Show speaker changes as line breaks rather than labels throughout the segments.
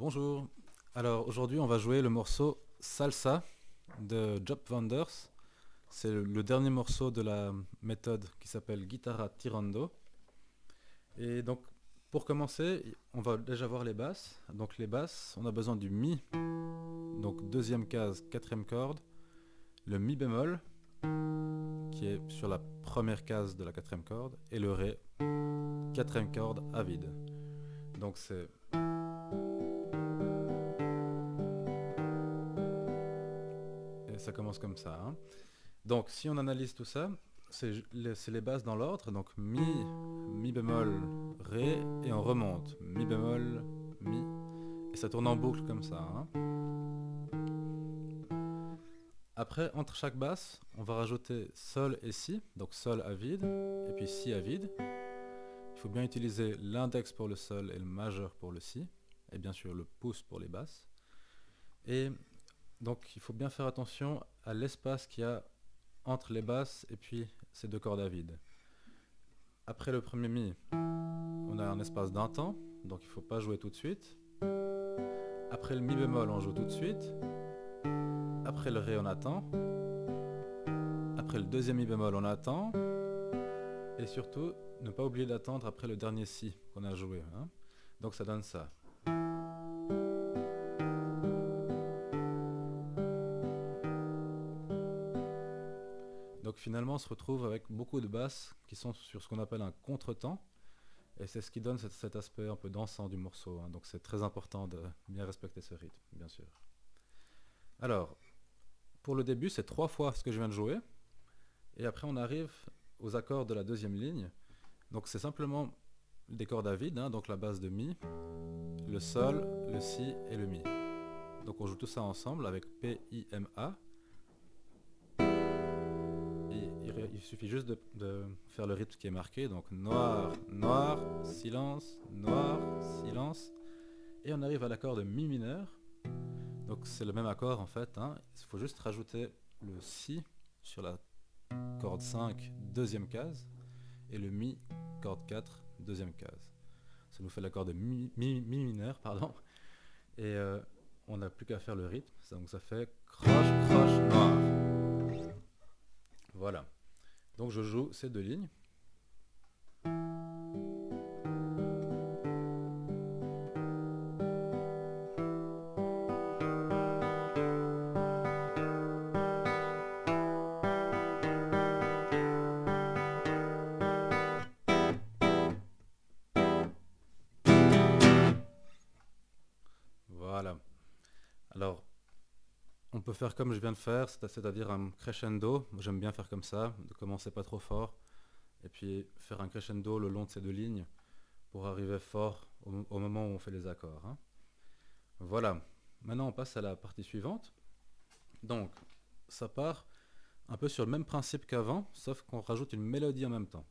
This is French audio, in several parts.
Bonjour. Alors aujourd'hui on va jouer le morceau Salsa de Job Wonders. C'est le dernier morceau de la méthode qui s'appelle Guitarra Tirando. Et donc pour commencer, on va déjà voir les basses. Donc les basses, on a besoin du Mi, donc deuxième case, quatrième corde, le Mi bémol qui est sur la première case de la quatrième corde et le Ré, quatrième corde à vide. Donc c'est et ça commence comme ça, hein. Donc si on analyse tout ça, c'est les basses dans l'ordre, donc Mi, Mi bémol, Ré, et on remonte. Mi bémol, Mi, et ça tourne en boucle comme ça, hein. Après, entre chaque basse, on va rajouter Sol et Si, donc Sol à vide, et puis Si à vide. Il faut bien utiliser l'index pour le Sol et le majeur pour le Si, et bien sûr le pouce pour les basses. Et donc il faut bien faire attention à l'espace qu'il y a entre les basses et puis ces deux cordes à vide. Après le premier Mi, on a un espace d'un temps, donc il ne faut pas jouer tout de suite. Après le Mi bémol, on joue tout de suite. Après le Ré, on attend. Après le deuxième Mi bémol, on attend. Et surtout, ne pas oublier d'attendre après le dernier Si qu'on a joué, hein. Donc ça donne ça. Donc finalement, on se retrouve avec beaucoup de basses qui sont sur ce qu'on appelle un contretemps. Et c'est ce qui donne cet aspect un peu dansant du morceau, hein. Donc c'est très important de bien respecter ce rythme, bien sûr. Alors, pour le début, c'est 3 fois ce que je viens de jouer. Et après, on arrive aux accords de la deuxième ligne. Donc c'est simplement des cordes à vide, hein, donc la base de Mi, le Sol, le Si et le Mi. Donc on joue tout ça ensemble avec P, I, M, A. Et il suffit juste de faire le rythme qui est marqué. Donc noir, noir, silence, noir, silence. Et on arrive à l'accord de Mi mineur. Donc c'est le même accord en fait, hein. Il faut juste rajouter le Si sur la corde 5, deuxième case, et le Mi, corde 4, deuxième case. Ça nous fait l'accord de mi mineur, pardon. Et on n'a plus qu'à faire le rythme, donc ça fait croche, croche, noir. Voilà. Donc je joue ces deux lignes. Voilà. Alors, on peut faire comme je viens de faire, c'est-à-dire un crescendo. J'aime bien faire comme ça, de commencer pas trop fort, et puis faire un crescendo le long de ces deux lignes pour arriver fort au moment où on fait les accords, hein. Voilà. Maintenant, on passe à la partie suivante. Donc, ça part un peu sur le même principe qu'avant, sauf qu'on rajoute une mélodie en même temps.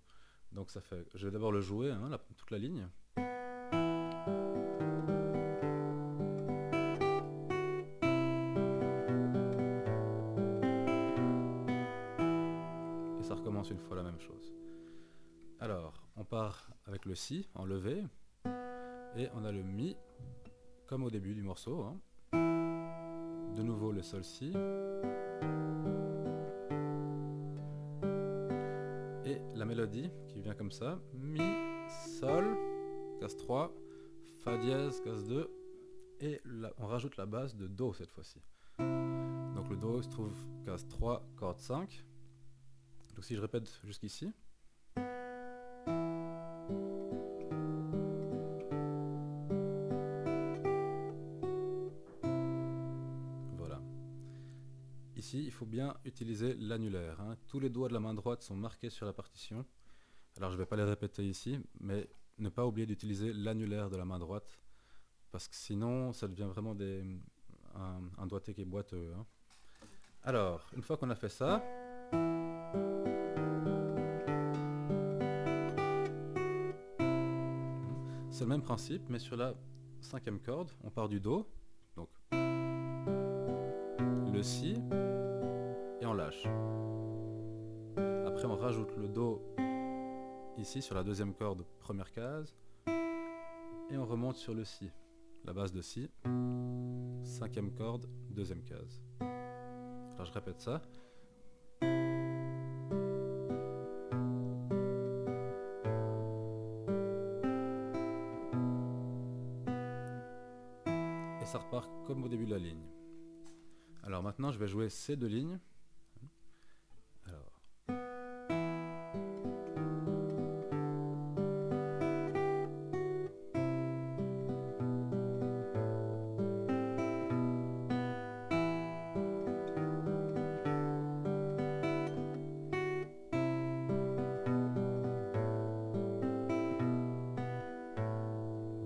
Donc ça fait, je vais d'abord le jouer, hein, toute la ligne. Et ça recommence une fois la même chose. Alors, on part avec le Si en levé, et on a le Mi, comme au début du morceau, hein. De nouveau le Sol Si, et la mélodie qui vient comme ça, Mi, Sol, case 3, Fa dièse, case 2, et là, on rajoute la base de Do cette fois-ci. Donc le Do se trouve case 3, corde 5. Donc si je répète jusqu'ici. Voilà. Ici, il faut bien utiliser l'annulaire, hein. Tous les doigts de la main droite sont marqués sur la partition. Alors je ne vais pas les répéter ici, mais ne pas oublier d'utiliser l'annulaire de la main droite, parce que sinon ça devient vraiment un doigté qui est boiteux, hein. Alors, une fois qu'on a fait ça, c'est le même principe, mais sur la cinquième corde, on part du Do, donc le Si, et on lâche. Après on rajoute le Do ici sur la deuxième corde, première case, et on remonte sur le Si. la basse de Si, cinquième corde, deuxième case. Alors je répète ça. Et ça repart comme au début de la ligne. Alors maintenant je vais jouer ces deux lignes. Alors.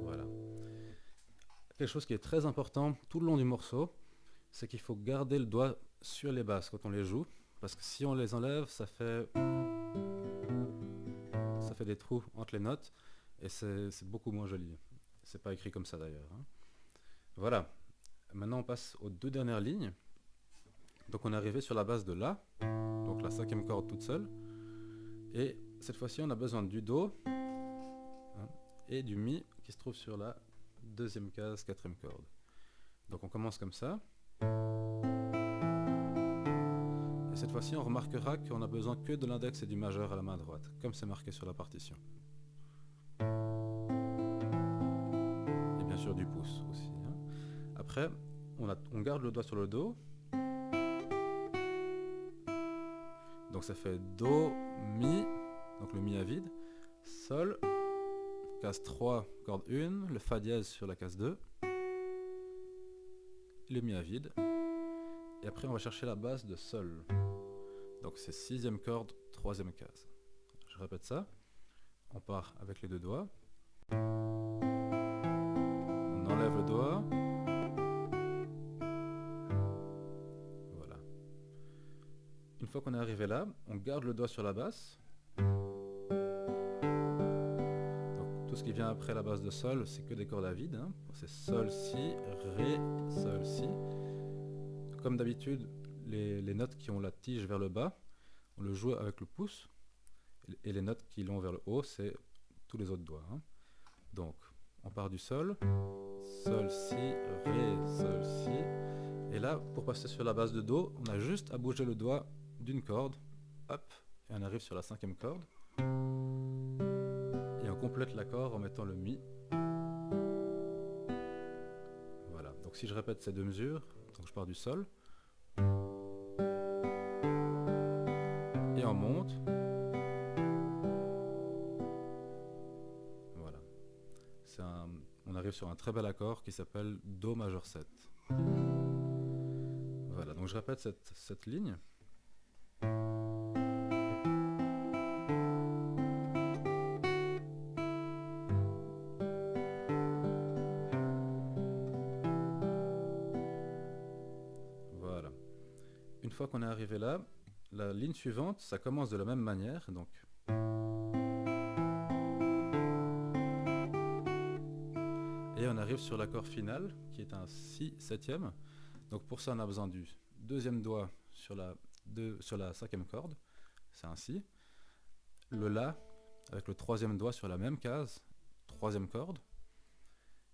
Voilà. Quelque chose qui est très important tout le long du morceau, c'est qu'il faut garder le doigt sur les basses quand on les joue, parce que si on les enlève, ça fait des trous entre les notes, et c'est beaucoup moins joli. C'est pas écrit comme ça d'ailleurs. Hein. Voilà. Maintenant on passe aux deux dernières lignes. Donc on est arrivé sur la base de La, donc la cinquième corde toute seule, et cette fois-ci on a besoin du Do hein, et du Mi qui se trouve sur la deuxième case, quatrième corde. Donc on commence comme ça. Et cette fois-ci, on remarquera qu'on a besoin que de l'index et du majeur à la main droite, comme c'est marqué sur la partition. Et bien sûr du pouce aussi. Hein. Après, on garde le doigt sur le Do. Donc ça fait Do, Mi, donc le Mi à vide, Sol, case 3, corde 1, le Fa dièse sur la case 2, le Mi à vide. Et après, on va chercher la basse de Sol. Donc c'est sixième corde, troisième case. Je répète ça. On part avec les deux doigts. On enlève le doigt. Voilà. Une fois qu'on est arrivé là, on garde le doigt sur la basse. Donc tout ce qui vient après la basse de Sol, c'est que des cordes à vide. Hein. C'est Sol, Si, Ré, Sol, Si. Comme d'habitude, les notes qui ont la tige vers le bas, on le joue avec le pouce, et les notes qui l'ont vers le haut, c'est tous les autres doigts. Hein. Donc, on part du Sol, Sol, Si, Ré, Sol, Si, et là, pour passer sur la base de Do, on a juste à bouger le doigt d'une corde, hop, et on arrive sur la cinquième corde, et on complète l'accord en mettant le Mi. Voilà, donc si je répète ces deux mesures, donc je pars du Sol, et on monte. Voilà. On arrive sur un très bel accord qui s'appelle Do majeur 7. Voilà, donc je répète cette ligne. Voilà. Une fois qu'on est arrivé là, la ligne suivante, ça commence de la même manière. Donc, et on arrive sur l'accord final, qui est un Si septième. Donc pour ça, on a besoin du deuxième doigt sur la cinquième corde, c'est un Si. Le La, avec le troisième doigt sur la même case, troisième corde.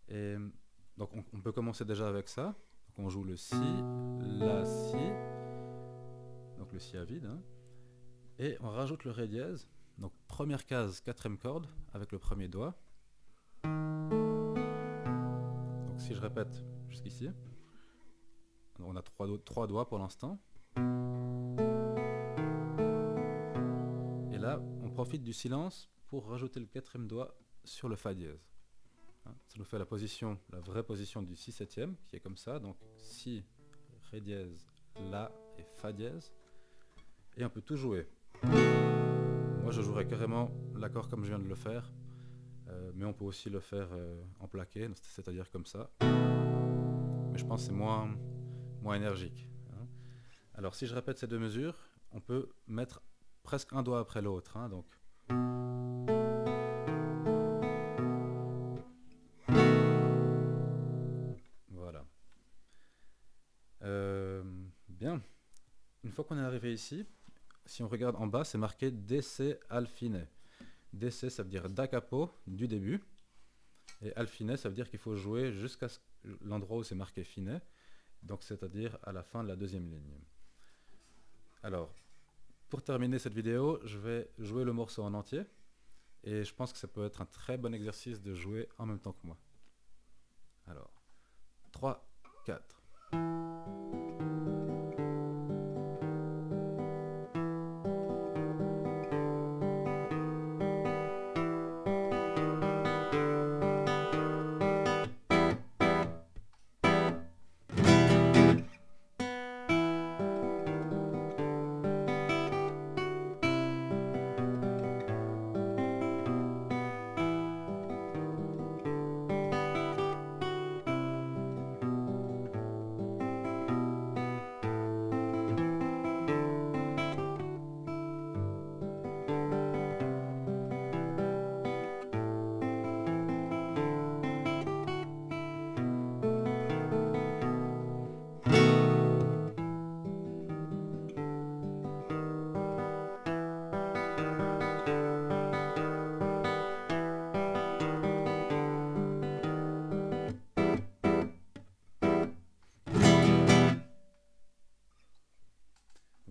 Et donc on peut commencer déjà avec ça. Donc on joue le Si, La, Si. Donc le Si à vide. Hein. Et on rajoute le Ré dièse. Donc première case, quatrième corde, avec le premier doigt. Donc si je répète jusqu'ici, on a trois doigts pour l'instant. Et là, on profite du silence pour rajouter le quatrième doigt sur le Fa dièse. Hein, ça nous fait la vraie position du Si septième, qui est comme ça. Donc Si, Ré dièse, La et Fa dièse. Et on peut tout jouer. Moi je jouerais carrément l'accord comme je viens de le faire, mais on peut aussi le faire en plaqué, c'est-à-dire comme ça. Mais je pense que c'est moins énergique. Hein. Alors si je répète ces deux mesures, on peut mettre presque un doigt après l'autre. Hein, donc. Voilà. Bien. Une fois qu'on est arrivé ici, si on regarde en bas, c'est marqué DC al fine. DC, ça veut dire da capo, du début. Et al-finet, ça veut dire qu'il faut jouer jusqu'à l'endroit où c'est marqué finet, donc c'est-à-dire à la fin de la deuxième ligne. Alors, pour terminer cette vidéo, je vais jouer le morceau en entier, et je pense que ça peut être un très bon exercice de jouer en même temps que moi. Alors, 3, 4.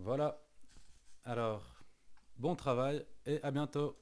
Voilà. Alors, bon travail et à bientôt.